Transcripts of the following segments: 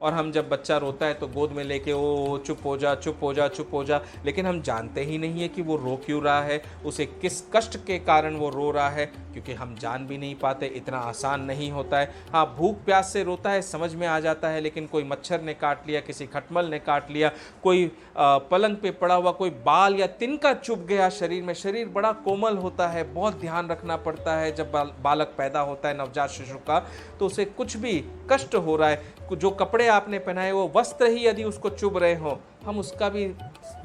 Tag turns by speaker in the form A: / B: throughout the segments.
A: और हम जब बच्चा रोता है तो गोद में लेके ओ चुप हो जा, चुप हो जा, चुप हो जा, लेकिन हम जानते ही नहीं है कि वो रो क्यों रहा है, उसे किस कष्ट के कारण वो रो रहा है, क्योंकि हम जान भी नहीं पाते। इतना आसान नहीं होता है। हाँ, भूख प्यास से रोता है, समझ में आ जाता है, लेकिन कोई मच्छर ने काट लिया, किसी खटमल ने काट लिया, कोई पलंग पे पड़ा हुआ कोई बाल या तिनका चुभ गया शरीर में। शरीर बड़ा कोमल होता है, बहुत ध्यान रखना पड़ता है। जब बालक पैदा होता है, नवजात शिशु का, तो उसे कुछ भी कष्ट हो रहा है, जो कपड़े आपने पहनाए वो वस्त्र ही यदि उसको चुभ रहे हो, हम उसका भी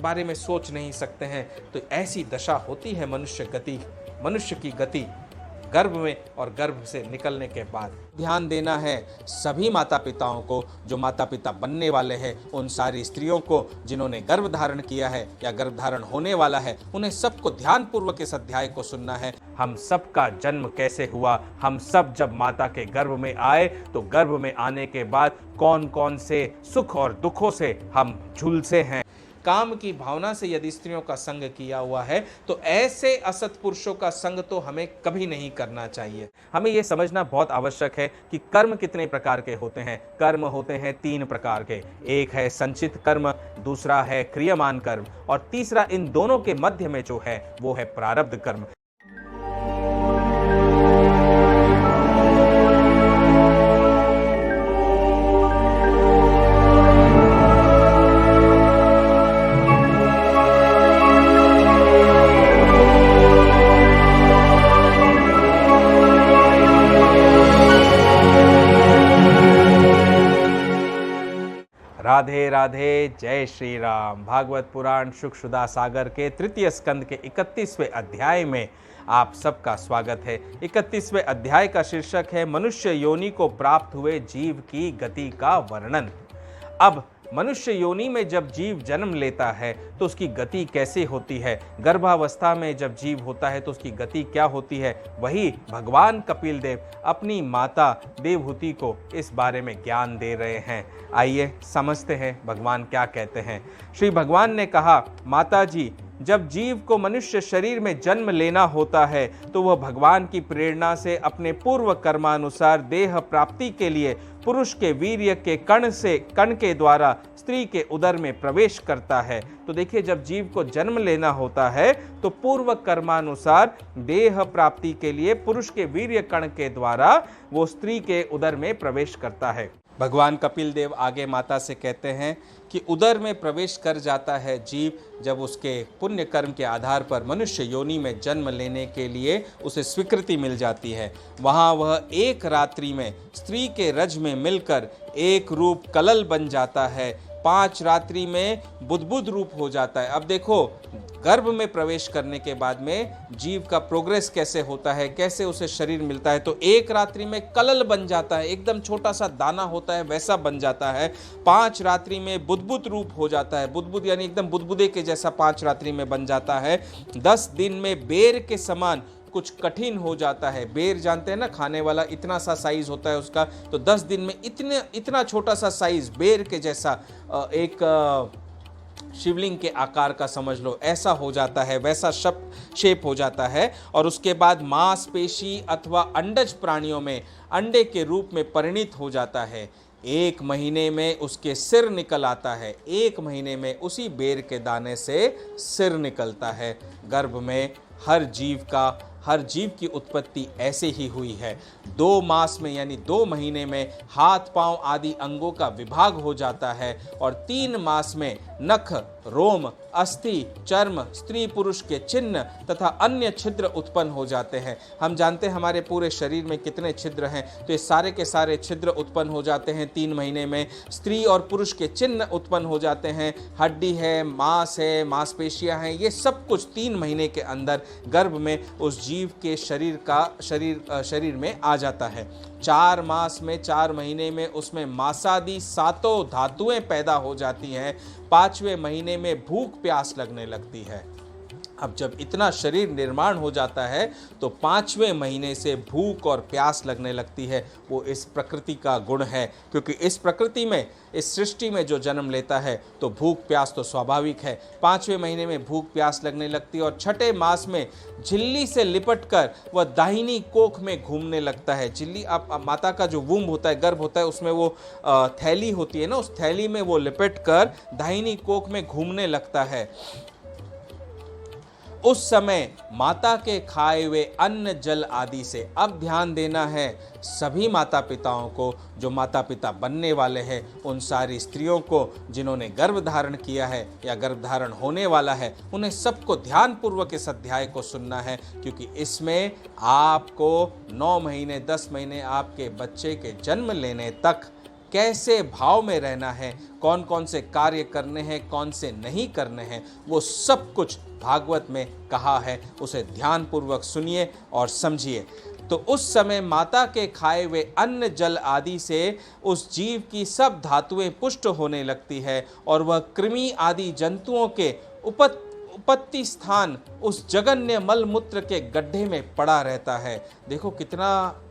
A: बारे में सोच नहीं सकते हैं। तो ऐसी दशा होती है मनुष्य की गति गर्भ में और गर्भ से निकलने के बाद। ध्यान देना है सभी माता पिताओं को, जो माता पिता बनने वाले हैं, उन सारी स्त्रियों को जिन्होंने गर्भ धारण किया है या गर्भ धारण होने वाला है, उन्हें सबको ध्यानपूर्वक इस अध्याय को सुनना है। हम सब का जन्म कैसे हुआ, हम सब जब माता के गर्भ में आए तो गर्भ में आने के बाद कौन कौन से सुख और दुखों से हम झुलसे हैं। काम की भावना से यदि स्त्रियों का संग किया हुआ है तो ऐसे असत पुरुषों का संग तो हमें कभी नहीं करना चाहिए। हमें यह समझना बहुत आवश्यक है कि कर्म कितने प्रकार के होते हैं। कर्म होते हैं 3 प्रकार के। एक है संचित कर्म, दूसरा है क्रियमान कर्म, और तीसरा इन दोनों के मध्य में जो है वो है प्रारब्ध कर्म। राधे राधे, जय श्री राम। भागवत पुराण शुक सुधा सागर के तृतीय स्कंद के 31वें अध्याय में आप सबका स्वागत है। 31वें अध्याय का शीर्षक है मनुष्य योनि को प्राप्त हुए जीव की गति का वर्णन। अब मनुष्य योनि में जब जीव जन्म लेता है तो उसकी गति कैसे होती है, गर्भावस्था में जब जीव होता है तो उसकी गति क्या होती है, वही भगवान कपिल देव अपनी माता देवहूति को इस बारे में ज्ञान दे रहे हैं। आइए समझते हैं भगवान क्या कहते हैं। श्री भगवान ने कहा, माता जी, जब जीव को मनुष्य शरीर में जन्म लेना होता है तो वह भगवान की प्रेरणा से अपने पूर्व कर्मानुसार देह प्राप्ति के लिए पुरुष के वीर्य के कण के द्वारा स्त्री के उदर में प्रवेश करता है। तो देखिए, जब जीव को जन्म लेना होता है तो पूर्व कर्मानुसार देह प्राप्ति के लिए पुरुष के वीर्य कण के द्वारा वो स्त्री के उदर में प्रवेश करता है। भगवान कपिल देव आगे माता से कहते हैं कि उदर में प्रवेश कर जाता है जीव जब उसके पुण्य कर्म के आधार पर मनुष्य योनि में जन्म लेने के लिए उसे स्वीकृति मिल जाती है। वहाँ वह एक रात्रि में स्त्री के रज में मिलकर एक रूप कलल बन जाता है, 5 रात्रि में बुद्बुद रूप हो जाता है। अब देखो, गर्भ में प्रवेश करने के बाद में जीव का प्रोग्रेस कैसे होता है, कैसे उसे शरीर मिलता है। तो एक रात्रि में कलल बन जाता है, एकदम छोटा सा दाना होता है वैसा बन जाता है। 5 रात्रि में बुद्बुद रूप हो जाता है, बुद्बुद यानी एकदम बुदबुदे के जैसा 5 रात्रि में बन जाता है। 10 दिन में बेर के समान कुछ कठिन हो जाता है। बेर जानते हैं ना, खाने वाला, इतना सा साइज होता है उसका। तो 10 दिन में इतना छोटा सा साइज बेर के जैसा एक शिवलिंग के आकार का समझ लो, ऐसा हो जाता है, वैसा शेप हो जाता है। और उसके बाद मांसपेशी अथवा अंडज प्राणियों में अंडे के रूप में परिणित हो जाता है। 1 महीने में उसके सिर निकल आता है, 1 महीने में उसी बेर के दाने से सिर निकलता है। गर्भ में हर जीव की उत्पत्ति ऐसे ही हुई है। 2 मास में यानी 2 महीने में हाथ पांव आदि अंगों का विभाग हो जाता है और 3 मास में नख, रोम, अस्थि, चर्म, स्त्री पुरुष के चिन्ह तथा अन्य छिद्र उत्पन्न हो जाते हैं। हम जानते हैं हमारे पूरे शरीर में कितने छिद्र हैं, तो ये सारे के सारे छिद्र उत्पन्न हो जाते हैं 3 महीने में। स्त्री और पुरुष के चिन्ह उत्पन्न हो जाते हैं, हड्डी है, मांस है, मांसपेशियां हैं, ये सब कुछ 3 महीने के अंदर गर्भ में उस जीव के शरीर में आ जाता है। 4 मास में 4 महीने में उसमें मांसादि 7 धातुएं पैदा हो जाती हैं। 5वें महीने में भूख प्यास लगने लगती है। अब जब इतना शरीर निर्माण हो जाता है तो 5वें महीने से भूख और प्यास लगने लगती है। वो इस प्रकृति का गुण है, क्योंकि इस प्रकृति में, इस सृष्टि में जो जन्म लेता है तो भूख प्यास तो स्वाभाविक है। 5वें महीने में भूख प्यास लगने लगती है और छठे मास में झिल्ली से लिपट कर वह दाहिनी कोख में घूमने लगता है। झिल्ली, अब माता का जो वुम्ब होता है, गर्भ होता है, उसमें वो थैली होती है ना, उस थैली में वो लिपट कर दाहिनी कोख में घूमने लगता है। उस समय माता के खाए हुए अन्न जल आदि से, अब ध्यान देना है सभी माता पिताओं को, जो माता पिता बनने वाले हैं, उन सारी स्त्रियों को जिन्होंने गर्भ धारण किया है या गर्भ धारण होने वाला है, उन्हें सबको ध्यानपूर्वक इस अध्याय को सुनना है, क्योंकि इसमें आपको 9 महीने 10 महीने आपके बच्चे के जन्म लेने तक कैसे भाव में रहना है, कौन कौन से कार्य करने हैं, कौन से नहीं करने हैं, वो सब कुछ भागवत में कहा है। उसे ध्यानपूर्वक सुनिए और समझिए। तो उस समय माता के खाए हुए अन्न जल आदि से उस जीव की सब धातुएं पुष्ट होने लगती है और वह कृमि आदि जंतुओं के उपत्ति स्थान उस जगन्य मल मूत्र के गड्ढे में पड़ा रहता है। देखो कितना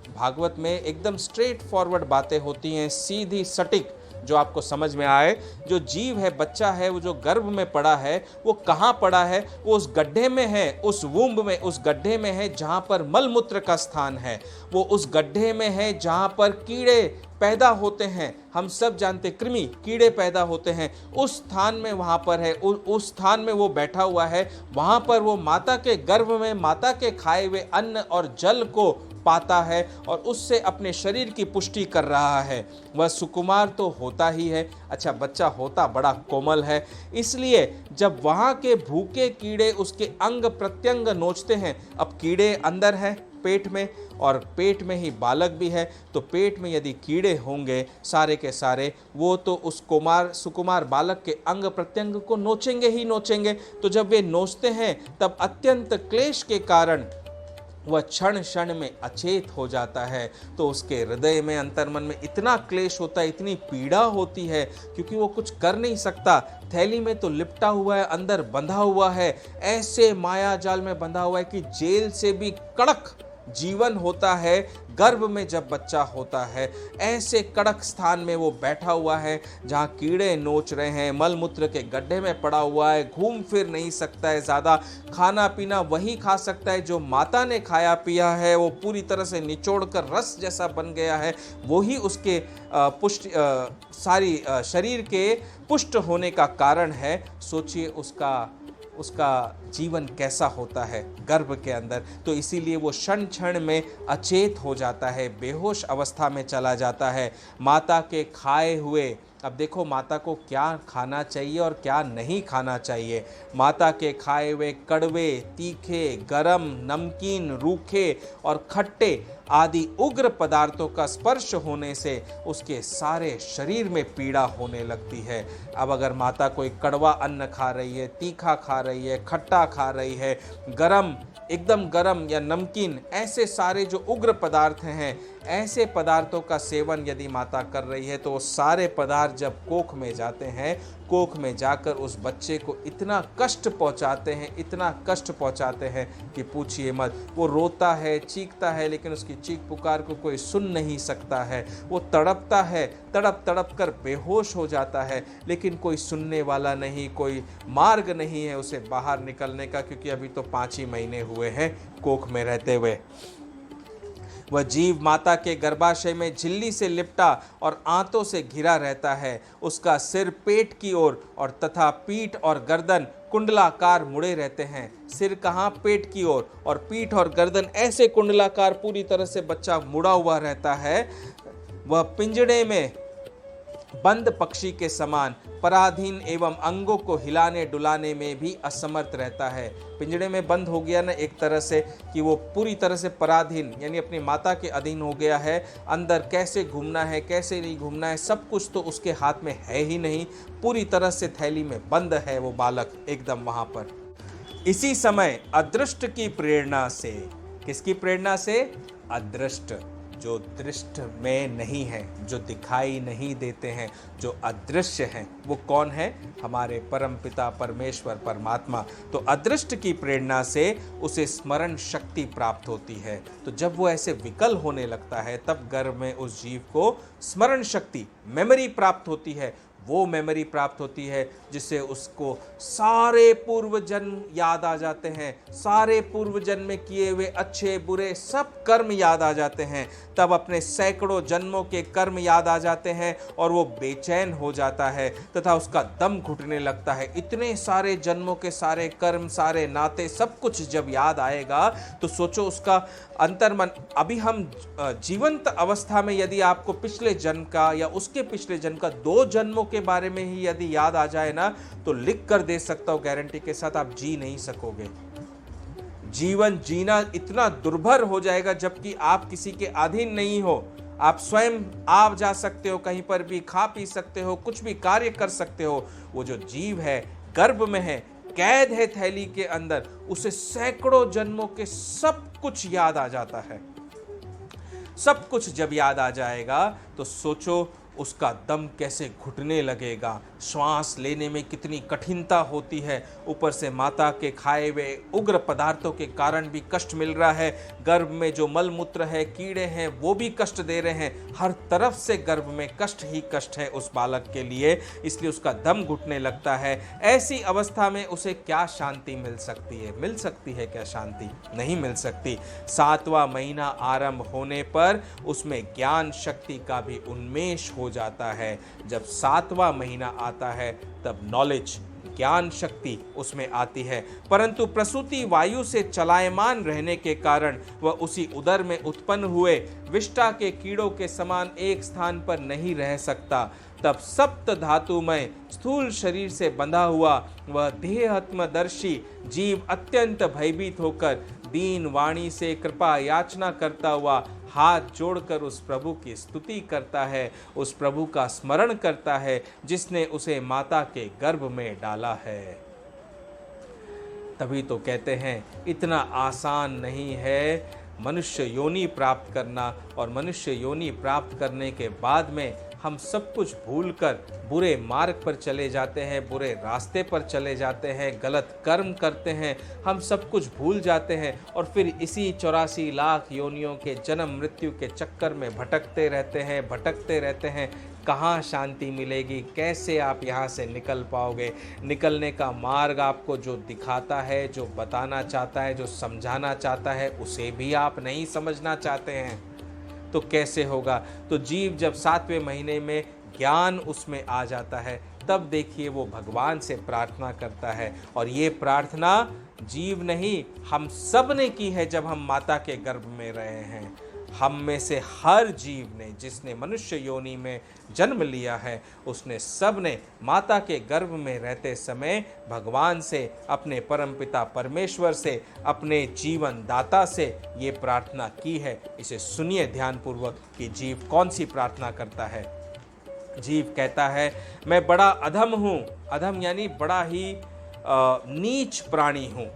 A: भागवत में एकदम स्ट्रेट फॉरवर्ड बातें होती हैं, सीधी सटीक, जो आपको समझ में आए। जो जीव है, बच्चा है, वो जो गर्भ में पड़ा है, वो कहाँ पड़ा है? वो उस गड्ढे में है, उस वुम्ब में, उस गड्ढे में है जहाँ पर मलमूत्र का स्थान है। वो उस गड्ढे में है जहाँ पर कीड़े पैदा होते हैं। हम सब जानते, कृमि, कीड़े पैदा होते हैं, उस स्थान में वहाँ पर है, उस स्थान में वो बैठा हुआ है। वहाँ पर वो माता के गर्भ में माता के खाए हुए अन्न और जल को पाता है और उससे अपने शरीर की पुष्टि कर रहा है। वह सुकुमार तो होता ही है। अच्छा, बच्चा होता बड़ा कोमल है, इसलिए जब वहाँ के भूखे कीड़े उसके अंग प्रत्यंग नोचते हैं, अब कीड़े अंदर है पेट में और पेट में ही बालक भी है, तो पेट में यदि कीड़े होंगे सारे के सारे, वो तो उस सुकुमार बालक के अंग प्रत्यंग को नोचेंगे ही नोचेंगे। तो जब वे नोचते हैं तब अत्यंत क्लेश के कारण वह क्षण क्षण में अचेत हो जाता है। तो उसके हृदय में, अंतर्मन में इतना क्लेश होता है, इतनी पीड़ा होती है, क्योंकि वो कुछ कर नहीं सकता। थैली में तो लिपटा हुआ है, अंदर बंधा हुआ है, ऐसे माया जाल में बंधा हुआ है कि जेल से भी कड़क जीवन होता है गर्भ में जब बच्चा होता है। ऐसे कड़क स्थान में वो बैठा हुआ है जहाँ कीड़े नोच रहे हैं, मलमूत्र के गड्ढे में पड़ा हुआ है, घूम फिर नहीं सकता है ज़्यादा, खाना पीना वही खा सकता है जो माता ने खाया पिया है, वो पूरी तरह से निचोड़ कर रस जैसा बन गया है, वही उसके पुष्टि सारी शरीर के पुष्ट होने का कारण है। सोचिए उसका जीवन कैसा होता है गर्भ के अंदर। तो इसीलिए वो क्षण क्षण में अचेत हो जाता है, बेहोश अवस्था में चला जाता है। माता के खाए हुए, अब देखो माता को क्या खाना चाहिए और क्या नहीं खाना चाहिए। माता के खाए हुए कड़वे, तीखे, गरम, नमकीन, रूखे और खट्टे आदि उग्र पदार्थों का स्पर्श होने से उसके सारे शरीर में पीड़ा होने लगती है। अब अगर माता कोई कड़वा अन्न खा रही है, तीखा खा रही है, खट्टा खा रही है, गरम, एकदम गरम या नमकीन, ऐसे सारे जो उग्र पदार्थ हैं, ऐसे पदार्थों का सेवन यदि माता कर रही है, तो वो सारे पदार्थ जब कोख में जाते हैं, कोख में जाकर उस बच्चे को इतना कष्ट पहुंचाते हैं, इतना कष्ट पहुंचाते हैं कि पूछिए मत। वो रोता है, चीखता है, लेकिन उसकी चीख पुकार को कोई सुन नहीं सकता है। वो तड़पता है, तड़प तड़प कर बेहोश हो जाता है, लेकिन कोई सुनने वाला नहीं, कोई मार्ग नहीं है उसे बाहर निकलने का, क्योंकि अभी तो 5 ही महीने हुए हैं कोख में रहते हुए। वह जीव माता के गर्भाशय में झिल्ली से लिपटा और आंतों से घिरा रहता है। उसका सिर पेट की ओर और तथा पीठ और गर्दन कुंडलाकार मुड़े रहते हैं। सिर कहाँ? पेट की ओर, और पीठ और गर्दन ऐसे कुंडलाकार पूरी तरह से बच्चा मुड़ा हुआ रहता है। वह पिंजड़े में बंद पक्षी के समान पराधीन एवं अंगों को हिलाने डुलाने में भी असमर्थ रहता है। पिंजड़े में बंद हो गया ना एक तरह से, कि वो पूरी तरह से पराधीन यानी अपनी माता के अधीन हो गया है। अंदर कैसे घूमना है, कैसे नहीं घूमना है, सब कुछ तो उसके हाथ में है ही नहीं। पूरी तरह से थैली में बंद है वो बालक एकदम वहाँ पर। इसी समय अदृष्ट की प्रेरणा से, किसकी प्रेरणा से? अदृष्ट, जो दृष्ट में नहीं है, जो दिखाई नहीं देते हैं, जो अदृश्य हैं, वो कौन है? हमारे परमपिता परमेश्वर परमात्मा। तो अदृष्ट की प्रेरणा से उसे स्मरण शक्ति प्राप्त होती है। तो जब वो ऐसे विकल होने लगता है तब गर्भ में उस जीव को स्मरण शक्ति, मेमोरी प्राप्त होती है। वो मेमोरी प्राप्त होती है जिससे उसको सारे पूर्व जन्म याद आ जाते हैं, सारे पूर्व जन्म में किए हुए अच्छे बुरे सब कर्म याद आ जाते हैं। तब अपने सैकड़ों जन्मों के कर्म याद आ जाते हैं और वो बेचैन हो जाता है तथा उसका दम घुटने लगता है। इतने सारे जन्मों के सारे कर्म, सारे नाते, सब कुछ जब याद आएगा तो सोचो उसका अंतर्मन। अभी हम जीवंत अवस्था में यदि आपको पिछले जन्म का या उसके पिछले जन्म का 2 जन्मों के बारे में ही यदि याद आ जाए ना, तो लिख कर दे सकता हूं गारंटी के साथ, आप जी नहीं सकोगे। जीवन जीना इतना दुर्भर हो जाएगा, जबकि आप किसी के अधीन नहीं हो। आप स्वयं आ जा सकते हो, कहीं पर भी खा पी सकते हो, कुछ भी कार्य कर सकते हो। वो जो जीव है गर्भ में है, कैद है थैली के अंदर, उसे सैकड़ों जन्मों के सब कुछ याद आ जाता है। सब कुछ जब याद आ जाएगा तो सोचो उसका दम कैसे घुटने लगेगा, श्वास लेने में कितनी कठिनता होती है। ऊपर से माता के खाए हुए उग्र पदार्थों के कारण भी कष्ट मिल रहा है। गर्भ में जो मलमूत्र है, कीड़े हैं, वो भी कष्ट दे रहे हैं। हर तरफ से गर्भ में कष्ट ही कष्ट है उस बालक के लिए, इसलिए उसका दम घुटने लगता है। ऐसी अवस्था में उसे क्या शांति मिल सकती है? मिल सकती है क्या शांति? नहीं मिल सकती। 7वां महीना आरंभ होने पर उसमें ज्ञान शक्ति का भी उन्मेष हो जाता है। जब 7वां महीना आता है तब नॉलेज, ज्ञान शक्ति उसमें आती है। परंतु प्रसूति वायु से चलायमान रहने के कारण वह उसी उदर में उत्पन्न हुए विष्ठा के कीड़ों के समान एक स्थान पर नहीं रह सकता। तब सप्त धातुमय स्थूल शरीर से बंधा हुआ वह देहात्मदर्शी जीव अत्यंत भयभीत होकर दीन वाणी से कृपा याचना करता हुआ हाथ जोड़कर उस प्रभु की स्तुति करता है, उस प्रभु का स्मरण करता है जिसने उसे माता के गर्भ में डाला है। तभी तो कहते हैं इतना आसान नहीं है मनुष्य योनि प्राप्त करना, और मनुष्य योनि प्राप्त करने के बाद में हम सब कुछ भूलकर बुरे मार्ग पर चले जाते हैं, बुरे रास्ते पर चले जाते हैं, गलत कर्म करते हैं, हम सब कुछ भूल जाते हैं और फिर इसी 84 लाख योनियों के जन्म मृत्यु के चक्कर में भटकते रहते हैं। कहाँ शांति मिलेगी? कैसे आप यहाँ से निकल पाओगे? निकलने का मार्ग आपको जो दिखाता है, जो बताना चाहता है, जो समझाना चाहता है, उसे भी आप नहीं समझना चाहते हैं तो कैसे होगा? तो जीव जब 7वें महीने में ज्ञान उसमें आ जाता है तब देखिए वो भगवान से प्रार्थना करता है। और ये प्रार्थना जीव नहीं, हम सब ने की है जब हम माता के गर्भ में रहे हैं। हम में से हर जीव ने, जिसने मनुष्य योनि में जन्म लिया है, उसने सब ने माता के गर्भ में रहते समय भगवान से, अपने परमपिता परमेश्वर से, अपने जीवन दाता से ये प्रार्थना की है। इसे सुनिए ध्यानपूर्वक कि जीव कौन सी प्रार्थना करता है। जीव कहता है, मैं बड़ा अधम हूँ। अधम यानी बड़ा ही नीच प्राणी हूँ।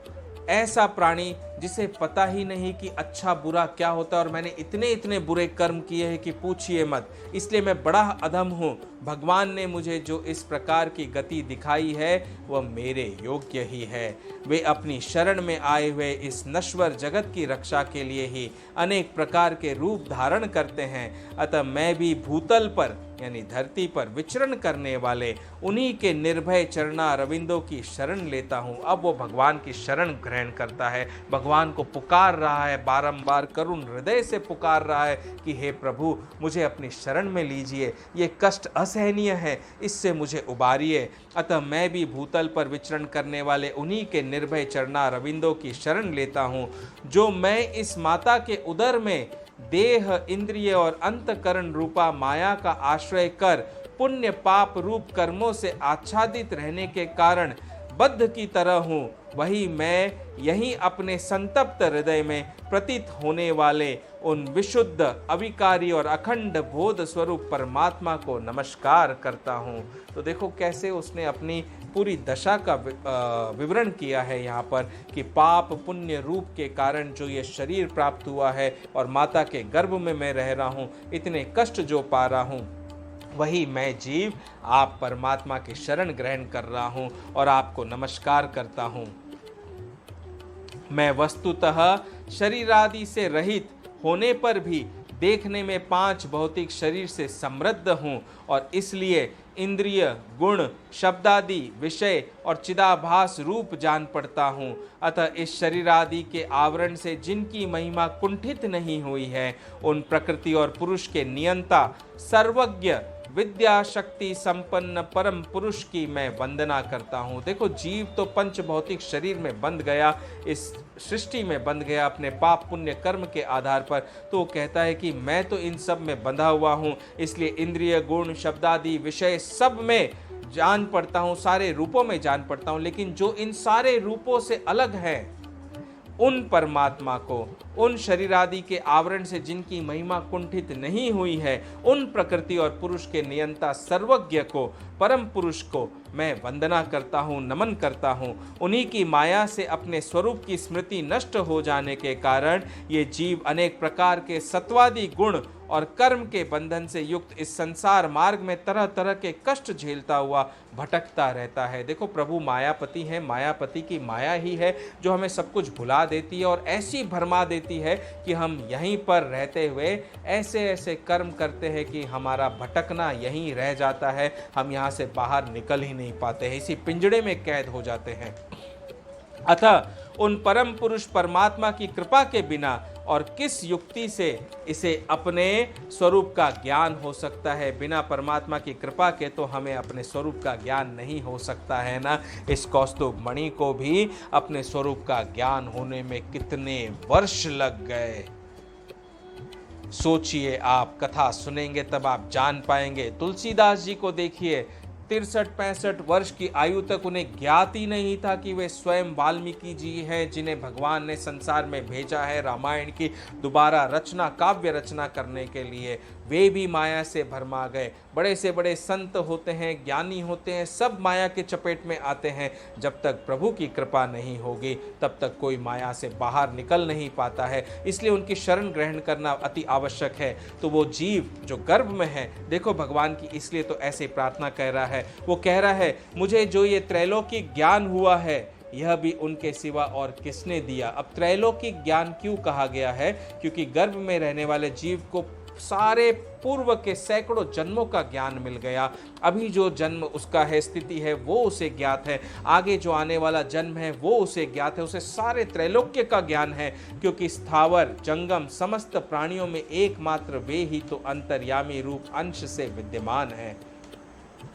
A: ऐसा प्राणी जिसे पता ही नहीं कि अच्छा बुरा क्या होता है, और मैंने इतने इतने बुरे कर्म किए हैं कि पूछिए मत, इसलिए मैं बड़ा अधम हूँ। भगवान ने मुझे जो इस प्रकार की गति दिखाई है वह मेरे योग्य ही है। वे अपनी शरण में आए हुए इस नश्वर जगत की रक्षा के लिए ही अनेक प्रकार के रूप धारण करते हैं। अतः मैं भी भूतल पर यानी धरती पर विचरण करने वाले उन्हीं के निर्भय चरणा रविंदों की शरण लेता हूँ। अब वो भगवान की शरण ग्रहण करता है, भगवान को पुकार रहा है, बारंबार करुण हृदय से पुकार रहा है कि हे प्रभु मुझे अपनी शरण में लीजिए, ये कष्ट असहनीय है, इससे मुझे उबारिए। अतः मैं भी भूतल पर विचरण करने वाले उन्हीं के निर्भय चरणा रविंदों की शरण लेता हूँ, जो मैं इस माता के उदर में देह, इंद्रिय और अंतकरण रूपा माया का आश्रय कर पुण्य पाप रूप कर्मों से आच्छादित रहने के कारण बद्ध की तरह हूँ, वही मैं यहीं अपने संतप्त हृदय में प्रतीत होने वाले उन विशुद्ध, अविकारी और अखंड बोध स्वरूप परमात्मा को नमस्कार करता हूँ। तो देखो कैसे उसने अपनी पूरी दशा का विवरण किया है यहाँ पर कि पाप पुण्य रूप के कारण जो ये शरीर प्राप्त हुआ है और माता के गर्भ में मैं रह रहा हूँ, इतने कष्ट जो पा रहा हूँ, वही मैं जीव आप परमात्मा की शरण ग्रहण कर रहा हूँ और आपको नमस्कार करता हूँ। मैं वस्तुतः शरीर आदि से रहित होने पर भी देखने में 5 भौतिक शरीर से समृद्ध हूँ और इसलिए इंद्रिय, गुण, शब्दादि, विषय और चिदाभास रूप जान पड़ता हूँ। अतः इस शरीर आदि के आवरण से जिनकी महिमा कुंठित नहीं हुई है, उन प्रकृति और पुरुष के नियंता, सर्वज्ञ, विद्या शक्ति संपन्न परम पुरुष की मैं वंदना करता हूँ। देखो जीव तो पंच भौतिक शरीर में बंध गया, इस सृष्टि में बंध गया अपने पाप पुण्य कर्म के आधार पर, तो वो कहता है कि मैं तो इन सब में बंधा हुआ हूँ, इसलिए इंद्रिय, गुण, शब्दादि, विषय सब में जान पड़ता हूँ, सारे रूपों में जान पड़ता हूँ। लेकिन जो इन सारे रूपों से अलग है, उन परमात्मा को, उन शरीर आदि के आवरण से जिनकी महिमा कुंठित नहीं हुई है, उन प्रकृति और पुरुष के नियंता सर्वज्ञ को, परम पुरुष को मैं वंदना करता हूँ, नमन करता हूँ। उन्हीं की माया से अपने स्वरूप की स्मृति नष्ट हो जाने के कारण ये जीव अनेक प्रकार के सत्वादि गुण और कर्म के बंधन से युक्त इस संसार मार्ग में तरह तरह के कष्ट झेलता हुआ भटकता रहता है। देखो प्रभु मायापति हैं, मायापति की माया ही है जो हमें सब कुछ भुला देती है और ऐसी भरमा देती है कि हम यहीं पर रहते हुए ऐसे ऐसे कर्म करते हैं कि हमारा भटकना यहीं रह जाता है, हम यहाँ से बाहर निकल ही नहीं पाते हैं, इसी पिंजड़े में कैद हो जाते हैं। अतः उन परम पुरुष परमात्मा की कृपा के बिना और किस युक्ति से इसे अपने स्वरूप का ज्ञान हो सकता है। बिना परमात्मा की कृपा के तो हमें अपने स्वरूप का ज्ञान नहीं हो सकता है ना। इस कौस्तुभ मणि को भी अपने स्वरूप का ज्ञान होने में कितने वर्ष लग गए, सोचिए। आप कथा सुनेंगे तब आप जान पाएंगे। तुलसीदास जी को देखिए, 63-65 वर्ष की आयु तक उन्हें ज्ञात ही नहीं था कि वे स्वयं वाल्मीकि जी हैं, जिन्हें भगवान ने संसार में भेजा है रामायण की दोबारा रचना, काव्य रचना करने के लिए। वे भी माया से भरमा गए। बड़े से बड़े संत होते हैं, ज्ञानी होते हैं, सब माया के चपेट में आते हैं। जब तक प्रभु की कृपा नहीं होगी तब तक कोई माया से बाहर निकल नहीं पाता है, इसलिए उनकी शरण ग्रहण करना अति आवश्यक है। तो वो जीव जो गर्भ में है, देखो भगवान की इसलिए तो ऐसे प्रार्थना कह रहा है, वो कह रहा है मुझे जो ये त्रैलोकिक ज्ञान हुआ है यह भी उनके सिवा और किसने दिया। अब त्रैलोकिक ज्ञान क्यों कहा गया है? क्योंकि गर्भ में रहने वाले जीव को सारे पूर्व के सैकड़ों जन्मों का ज्ञान मिल गया। अभी जो जन्म उसका है, स्थिति है, वो उसे ज्ञात है। आगे जो आने वाला जन्म है वो उसे ज्ञात है। उसे सारे त्रैलोक्य का ज्ञान है, क्योंकि स्थावर जंगम समस्त प्राणियों में एकमात्र वे ही तो अंतर्यामी रूप अंश से विद्यमान है।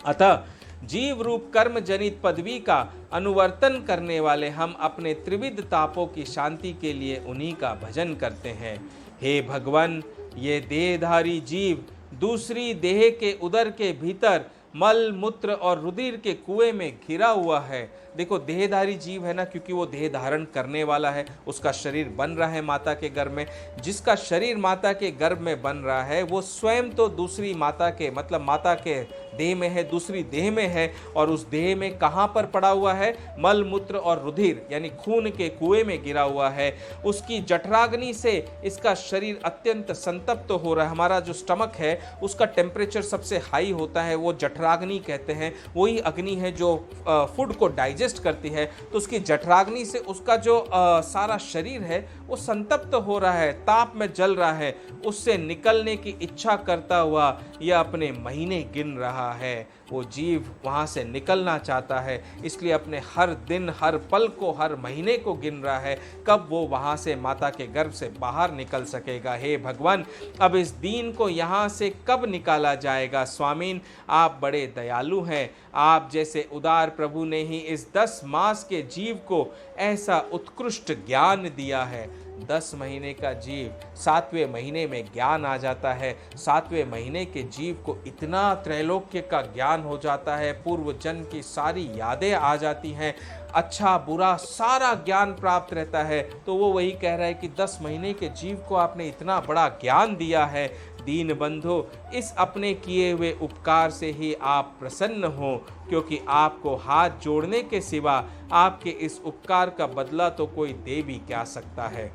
A: अतः जीव रूप कर्म जनित पदवी का अनुवर्तन करने वाले हम अपने त्रिविध तापों की शांति के लिए उन्हीं का भजन करते हैं। हे भगवान, ये देहधारी जीव दूसरी देह के उदर के भीतर मल मूत्र और रुधिर के कुएं में घिरा हुआ है। देखो देहधारी जीव है ना, क्योंकि वो देह धारण करने वाला है, उसका शरीर बन रहा है माता के गर्भ में। जिसका शरीर माता के गर्भ में बन रहा है वो स्वयं तो दूसरी माता के, मतलब माता के देह में है, दूसरी देह में है। और उस देह में कहाँ पर पड़ा हुआ है? मल मूत्र और रुधिर यानी खून के कुएं में गिरा हुआ है। उसकी जठराग्नि से इसका शरीर अत्यंत संतप्त हो रहा है। हमारा जो स्टमक है उसका टेम्परेचर सबसे हाई होता है, वो जठराग्नि कहते हैं। वही अग्नि है जो फूड को डाइजेस्ट करती है। तो उसकी जठराग्नि से उसका जो सारा शरीर है वो संतप्त हो रहा है, ताप में जल रहा है। उससे निकलने की इच्छा करता हुआ यह अपने महीने गिन रहा है। वो जीव वहाँ से निकलना चाहता है, इसलिए अपने हर दिन, हर पल को, हर महीने को गिन रहा है कब वो वहाँ से माता के गर्भ से बाहर निकल सकेगा। हे भगवान, अब इस दीन को यहाँ से कब निकाला जाएगा? स्वामीन, आप बड़े दयालु हैं। आप जैसे उदार प्रभु ने ही इस 10 मास के जीव को ऐसा उत्कृष्ट ज्ञान दिया है। 10 महीने का जीव 7वें महीने में ज्ञान आ जाता है। 7वें महीने के जीव को इतना त्रैलोक्य का ज्ञान हो जाता है, पूर्व जन्म की सारी यादें आ जाती हैं, अच्छा बुरा सारा ज्ञान प्राप्त रहता है। तो वो वही कह रहा है कि 10 महीने के जीव को आपने इतना बड़ा ज्ञान दिया है। दीन बंधु, इस अपने किए हुए उपकार से ही आप प्रसन्न हो, क्योंकि आपको हाथ जोड़ने के सिवा आपके इस उपकार का बदला तो कोई दे भी क्या सकता है।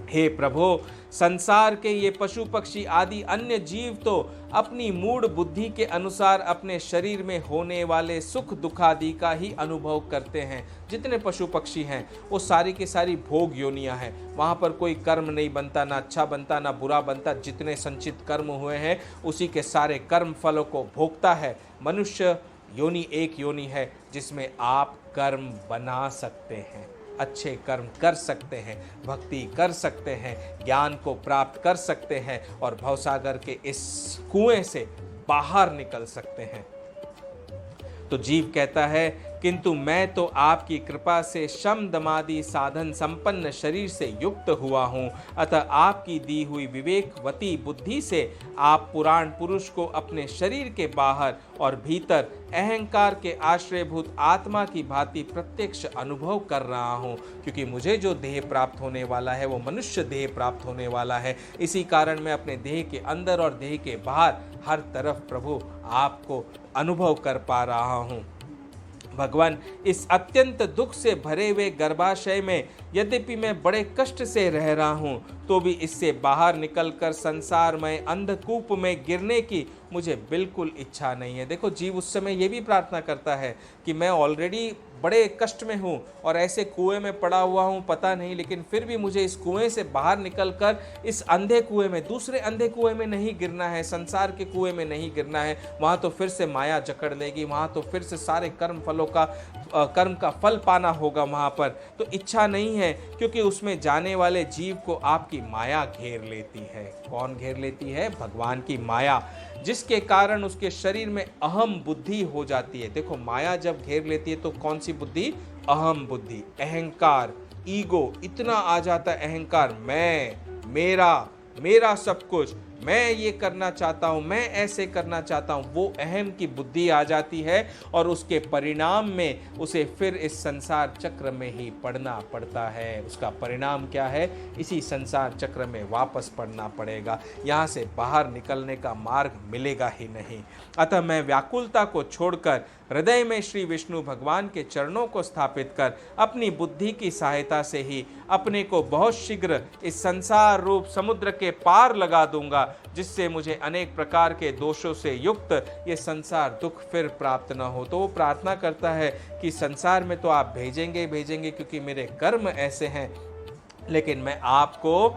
A: हे प्रभु, संसार के ये पशु पक्षी आदि अन्य जीव तो अपनी मूढ़ बुद्धि के अनुसार अपने शरीर में होने वाले सुख दुख आदि का ही अनुभव करते हैं। जितने पशु पक्षी हैं वो सारी की सारी भोग योनियां हैं, वहाँ पर कोई कर्म नहीं बनता, ना अच्छा बनता ना बुरा बनता। जितने संचित कर्म हुए हैं उसी के सारे कर्म फलों को भोगता है। मनुष्य योनि एक योनि है जिसमें आप कर्म बना सकते हैं, अच्छे कर्म कर सकते हैं, भक्ति कर सकते हैं, ज्ञान को प्राप्त कर सकते हैं और भवसागर के इस कुएं से बाहर निकल सकते हैं। तो जीव कहता है, किंतु मैं तो आपकी कृपा से शम दमादि साधन संपन्न शरीर से युक्त हुआ हूँ, अतः आपकी दी हुई विवेकवती बुद्धि से आप पुराण पुरुष को अपने शरीर के बाहर और भीतर अहंकार के आश्रयभूत आत्मा की भांति प्रत्यक्ष अनुभव कर रहा हूँ। क्योंकि मुझे जो देह प्राप्त होने वाला है वो मनुष्य देह प्राप्त होने वाला है। इसी कारण मैं अपने देह के अंदर और देह के बाहर हर तरफ प्रभु आपको अनुभव कर पा रहा हूँ। भगवान, इस अत्यंत दुख से भरे हुए गर्भाशय में यद्यपि मैं बड़े कष्ट से रह रहा हूँ, तो भी इससे बाहर निकलकर संसारमय अंधकूप में गिरने की मुझे बिल्कुल इच्छा नहीं है। देखो, जीव उस समय ये भी प्रार्थना करता है कि मैं ऑलरेडी बड़े कष्ट में हूँ और ऐसे कुएं में पड़ा हुआ हूँ, पता नहीं, लेकिन फिर भी मुझे इस कुएं से बाहर निकलकर इस अंधे कुएं में, दूसरे अंधे कुएं में नहीं गिरना है, संसार के कुएं में नहीं गिरना है। वहाँ तो फिर से माया जकड़ लेगी, वहाँ तो फिर से सारे कर्म फलों का कर्म का फल पाना होगा वहाँ पर। तो इच्छा नहीं है, क्योंकि उसमें जाने वाले जीव को आपकी माया घेर लेती है। कौन घेर लेती है? भगवान की माया, जिसके कारण उसके शरीर में अहम बुद्धि हो जाती है। देखो, माया जब घेर लेती है तो कौन सी बुद्धि? अहम बुद्धि, अहंकार, ईगो इतना आ जाता है। अहंकार, मैं, मेरा सब कुछ, मैं ये करना चाहता हूँ, मैं ऐसे करना चाहता हूँ, वो अहम की बुद्धि आ जाती है और उसके परिणाम में उसे फिर इस संसार चक्र में ही पड़ना पड़ता है। उसका परिणाम क्या है? इसी संसार चक्र में वापस पड़ना पड़ेगा, यहाँ से बाहर निकलने का मार्ग मिलेगा ही नहीं। अतः मैं व्याकुलता को छोड़कर हृदय में श्री विष्णु भगवान के चरणों को स्थापित कर अपनी बुद्धि की सहायता से ही अपने को बहुत शीघ्र इस संसार रूप समुद्र के पार लगा दूंगा, जिससे मुझे अनेक प्रकार के दोषों से युक्त ये संसार दुख फिर प्राप्त न हो। तो वो प्रार्थना करता है कि संसार में तो आप भेजेंगे क्योंकि मेरे कर्म ऐसे हैं, लेकिन मैं आपको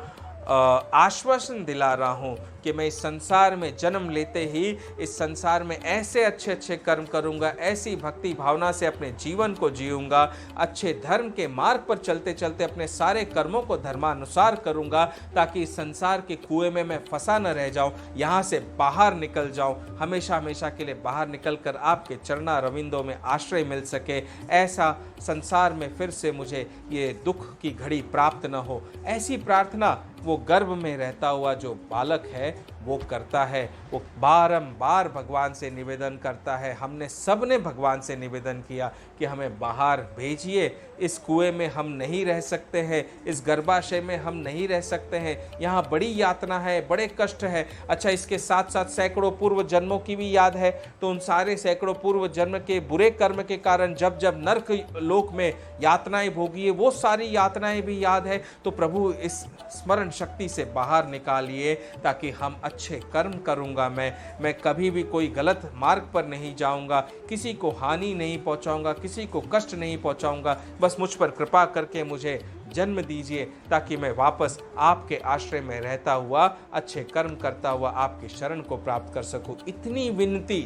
A: आश्वासन दिला रहा हूँ कि मैं इस संसार में जन्म लेते ही इस संसार में ऐसे अच्छे अच्छे कर्म करूँगा, ऐसी भक्ति भावना से अपने जीवन को जीऊँगा, अच्छे धर्म के मार्ग पर चलते चलते अपने सारे कर्मों को धर्मानुसार करूँगा, ताकि इस संसार के कुएं में मैं फंसा न रह जाऊँ, यहाँ से बाहर निकल जाऊँ, हमेशा हमेशा के लिए बाहर निकल कर आपके चरणा रविंदों में आश्रय मिल सके। ऐसा संसार में फिर से मुझे ये दुख की घड़ी प्राप्त न हो। ऐसी प्रार्थना वो गर्भ में रहता हुआ जो बालक है वो करता है। वो बारंबार भगवान से निवेदन करता है। हमने सबने भगवान से निवेदन किया कि हमें बाहर भेजिए, इस कुएं में हम नहीं रह सकते हैं, इस गर्भाशय में हम नहीं रह सकते हैं, यहाँ बड़ी यातना है, बड़े कष्ट है। अच्छा, इसके साथ साथ सैकड़ों पूर्व जन्मों की भी याद है, तो उन सारे सैकड़ों पूर्व जन्म के बुरे कर्म के कारण जब जब नरक लोक में यातनाएं भोगी है, वो सारी यातनाएं भी याद है। तो प्रभु इस स्मरण शक्ति से बाहर निकालिए, ताकि हम अच्छे कर्म करूंगा, मैं कभी भी कोई गलत मार्ग पर नहीं जाऊंगा, किसी को हानि नहीं पहुंचाऊंगा, किसी को कष्ट नहीं पहुंचाऊंगा। बस मुझ पर कृपा करके मुझे जन्म दीजिए, ताकि मैं वापस आपके आश्रय में रहता हुआ, अच्छे कर्म करता हुआ आपकी शरण को प्राप्त कर सकूं। इतनी विनती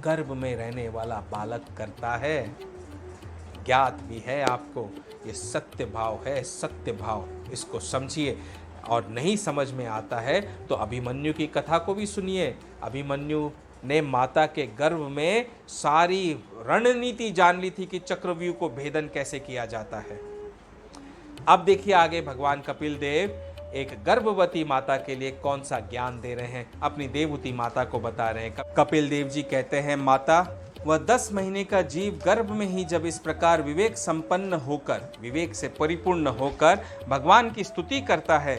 A: गर्भ में रहने वाला बालक करता है। ज्ञात भी है आपको, ये सत्य भाव है, सत्य भाव, इसको समझिए। और नहीं समझ में आता है तो अभिमन्यु की कथा को भी सुनिए। अभिमन्यु ने माता के गर्भ में सारी रणनीति जान ली थी कि चक्रव्यूह को भेदन कैसे किया जाता है। अब देखिए आगे भगवान कपिल देव एक गर्भवती माता के लिए कौन सा ज्ञान दे रहे हैं, अपनी देवहूति माता को बता रहे हैं। कपिल देव जी कहते हैं, माता, वह 10 महीने का जीव गर्भ में ही जब इस प्रकार विवेक संपन्न होकर, विवेक से परिपूर्ण होकर भगवान की स्तुति करता है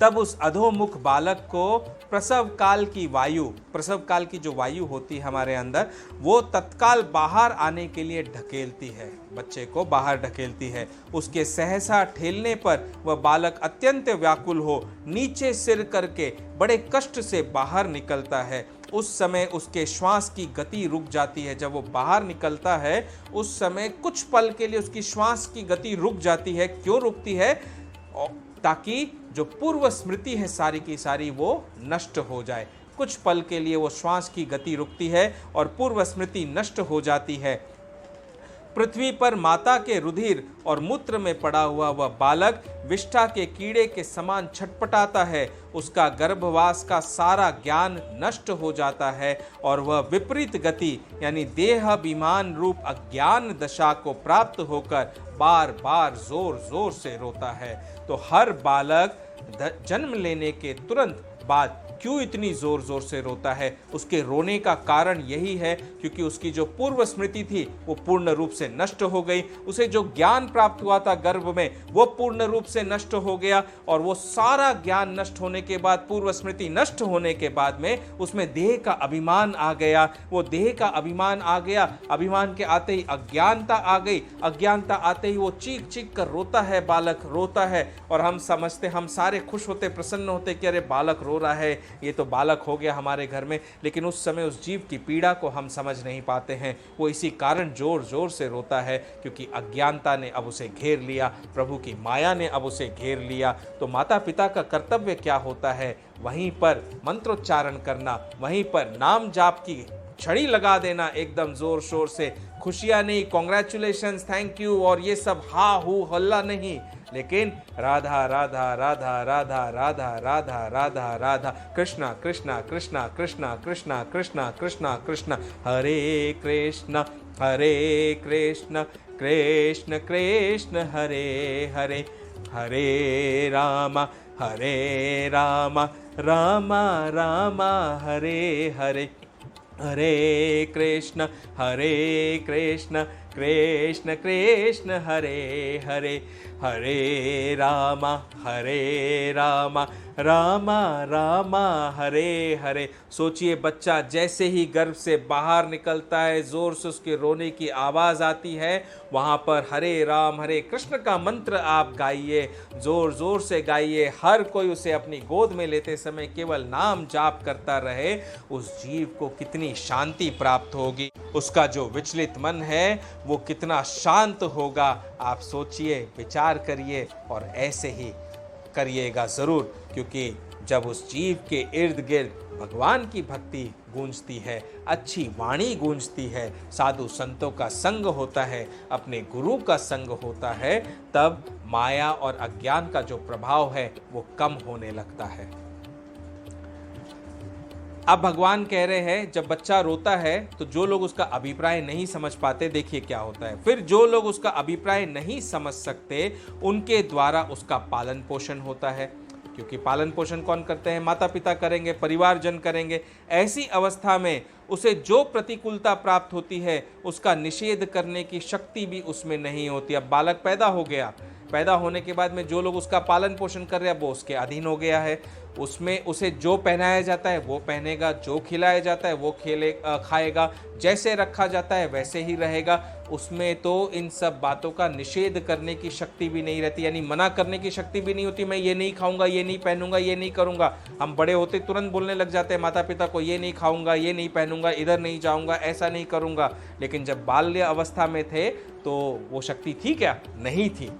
A: तब उस अधोमुख बालक को प्रसव काल की जो वायु होती है हमारे अंदर, वो तत्काल बाहर आने के लिए ढकेलती है, बच्चे को बाहर ढकेलती है। उसके सहसा ठेलने पर वह बालक अत्यंत व्याकुल हो नीचे सिर करके बड़े कष्ट से बाहर निकलता है। उस समय उसके श्वास की गति रुक जाती है। जब वो बाहर निकलता है उस समय कुछ पल के लिए उसकी श्वास की गति रुक जाती है। क्यों रुकती है? ताकि जो पूर्व स्मृति है सारी की सारी वो नष्ट हो जाए। कुछ पल के लिए वो श्वास की गति रुकती है और पूर्व स्मृति नष्ट हो जाती है। पृथ्वी पर माता के रुधिर और मूत्र में पड़ा हुआ वह बालक विष्ठा के कीड़े के समान छटपटाता है। उसका गर्भवास का सारा ज्ञान नष्ट हो जाता है और वह विपरीत गति यानी देहाभिमान रूप अज्ञान दशा को प्राप्त होकर बार बार जोर जोर से रोता है। तो हर बालक जन्म लेने के तुरंत बाद क्यों इतनी जोर जोर से रोता है? उसके रोने का कारण यही है क्योंकि उसकी जो पूर्व स्मृति थी वो पूर्ण रूप से नष्ट हो गई। उसे जो ज्ञान प्राप्त हुआ था गर्भ में वो पूर्ण रूप से नष्ट हो गया और वो सारा ज्ञान नष्ट होने के बाद, पूर्व स्मृति नष्ट होने के बाद में उसमें देह का अभिमान आ गया। वो देह का अभिमान आ गया, अभिमान के आते ही अज्ञानता आ गई। अज्ञानता आते ही वो चीख चीख कर रोता है, बालक रोता है। और हम समझते, हम सारे खुश होते, प्रसन्न होते कि अरे बालक रो रहा है, ये तो बालक हो गया हमारे घर में। लेकिन उस समय उस जीव की पीड़ा को हम समझ नहीं पाते हैं। वो इसी कारण जोर जोर से रोता है क्योंकि अज्ञानता ने अब उसे घेर लिया, प्रभु की माया ने अब उसे घेर लिया। तो माता पिता का कर्तव्य क्या होता है? वहीं पर मंत्रोच्चारण करना, वहीं पर नाम जाप की छड़ी लगा देना एकदम जोर शोर से। खुशियां नहीं, कॉन्ग्रेचुलेशंस, थैंक यू और ये सब हा हू हल्ला नहीं, लेकिन राधा राधा राधा राधा राधा राधा राधा राधा, कृष्णा कृष्णा कृष्णा कृष्णा कृष्णा कृष्णा कृष्णा कृष्णा, हरे कृष्ण कृष्ण कृष्ण हरे हरे, हरे राम राम राम हरे हरे, हरे कृष्ण कृष्ण कृष्ण हरे हरे, हरे राम राम राम हरे हरे। सोचिए, बच्चा जैसे ही गर्भ से बाहर निकलता है, जोर से उसके रोने की आवाज़ आती है, वहाँ पर हरे राम हरे कृष्ण का मंत्र आप गाइए, जोर जोर से गाइए। हर कोई उसे अपनी गोद में लेते समय केवल नाम जाप करता रहे। उस जीव को कितनी शांति प्राप्त होगी, उसका जो विचलित मन है वो कितना शांत होगा। आप सोचिए, विचार करिए और ऐसे ही करिएगा ज़रूर, क्योंकि जब उस जीव के इर्द गिर्द भगवान की भक्ति गूंजती है, अच्छी वाणी गूंजती है, साधु संतों का संग होता है, अपने गुरु का संग होता है, तब माया और अज्ञान का जो प्रभाव है वो कम होने लगता है। अब भगवान कह रहे हैं, जब बच्चा रोता है तो जो लोग उसका अभिप्राय नहीं समझ पाते, देखिए क्या होता है। फिर जो लोग उसका अभिप्राय नहीं समझ सकते, उनके द्वारा उसका पालन पोषण होता है, क्योंकि पालन पोषण कौन करते हैं? माता पिता करेंगे, परिवारजन करेंगे। ऐसी अवस्था में उसे जो प्रतिकूलता प्राप्त होती है उसका निषेध करने की शक्ति भी उसमें नहीं होती। अब बालक पैदा हो गया, पैदा होने के बाद में जो लोग उसका पालन पोषण कर रहे हैं वो उसके अधीन हो गया है। उसमें उसे जो पहनाया जाता है वो पहनेगा, जो खिलाया जाता है वो खाएगा, जैसे रखा जाता है वैसे ही रहेगा। उसमें तो इन सब बातों का निषेध करने की शक्ति भी नहीं रहती, यानी मना करने की शक्ति भी नहीं होती। मैं ये नहीं खाऊंगा, ये नहीं पहनूंगा, ये नहीं करूंगा। हम बड़े होते तुरंत बोलने लग जाते हैं माता पिता को, ये नहीं खाऊंगा, ये नहीं पहनूंगा, इधर नहीं जाऊंगा, ऐसा नहीं करूंगा। लेकिन जब बाल्य अवस्था में थे तो वो शक्ति थी क्या? नहीं थी।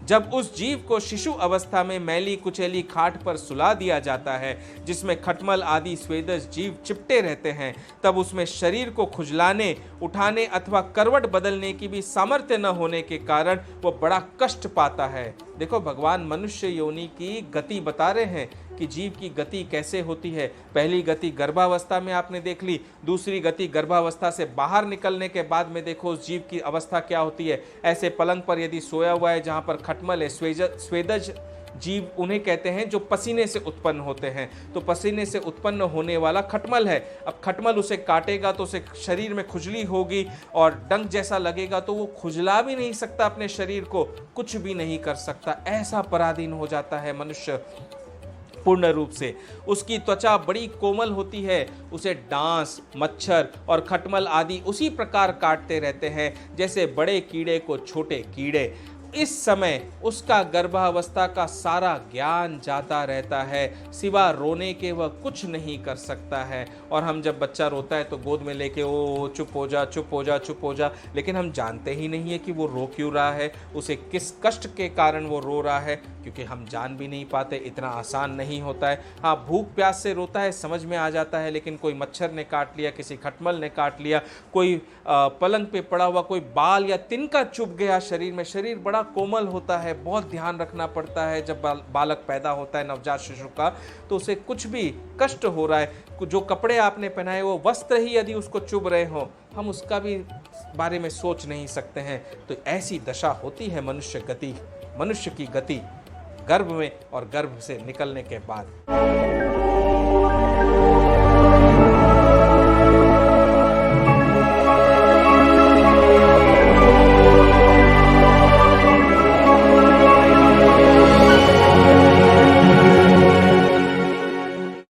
A: जब उस जीव को शिशु अवस्था में मैली कुचैली खाट पर सुला दिया जाता है, जिसमें खटमल आदि स्वेदज जीव चिपटे रहते हैं, तब उसमें शरीर को खुजलाने, उठाने अथवा करवट बदलने की भी सामर्थ्य न होने के कारण वो बड़ा कष्ट पाता है। देखो, भगवान मनुष्य योनि की गति बता रहे हैं कि जीव की गति कैसे होती है। पहली गति गर्भावस्था में आपने देख ली, दूसरी गति गर्भावस्था से बाहर निकलने के बाद में देखो उस जीव की अवस्था क्या होती है। ऐसे पलंग पर यदि सोया हुआ है जहाँ पर खटमल है, स्वेदज जीव उन्हें कहते हैं जो पसीने से उत्पन्न होते हैं, तो पसीने से उत्पन्न होने वाला खटमल है। अब खटमल उसे काटेगा तो उसे शरीर में खुजली होगी और डंक जैसा लगेगा, तो वो खुजला भी नहीं सकता, अपने शरीर को कुछ भी नहीं कर सकता, ऐसा पराधीन हो जाता है मनुष्य पूर्ण रूप से। उसकी त्वचा बड़ी कोमल होती है, उसे डांस, मच्छर और खटमल आदि उसी प्रकार काटते रहते हैं जैसे बड़े कीड़े को छोटे कीड़े। इस समय उसका गर्भावस्था का सारा ज्ञान जाता रहता है, सिवा रोने के वह कुछ नहीं कर सकता है। और हम जब बच्चा रोता है तो गोद में लेके ओ चुप हो जा, चुप हो जा, चुप हो जा, लेकिन हम जानते ही नहीं है कि वो रो क्यों रहा है, उसे किस कष्ट के कारण वो रो रहा है, क्योंकि हम जान भी नहीं पाते, इतना आसान नहीं होता है। हाँ, भूख प्यास से रोता है, समझ में आ जाता है, लेकिन कोई मच्छर ने काट लिया, किसी खटमल ने काट लिया, कोई पलंग पे पड़ा हुआ कोई बाल या तिनका चुभ गया शरीर में, शरीर बड़ा कोमल होता है, बहुत ध्यान रखना पड़ता है। जब बालक पैदा होता है, नवजात शिशु का, तो उसे कुछ भी कष्ट हो रहा है, जो कपड़े आपने पहनाए वो वस्त्र ही यदि उसको चुभ रहे हो, हम उसका भी बारे में सोच नहीं सकते हैं। तो ऐसी दशा होती है मनुष्य की गति गर्भ में और गर्भ से निकलने के बाद।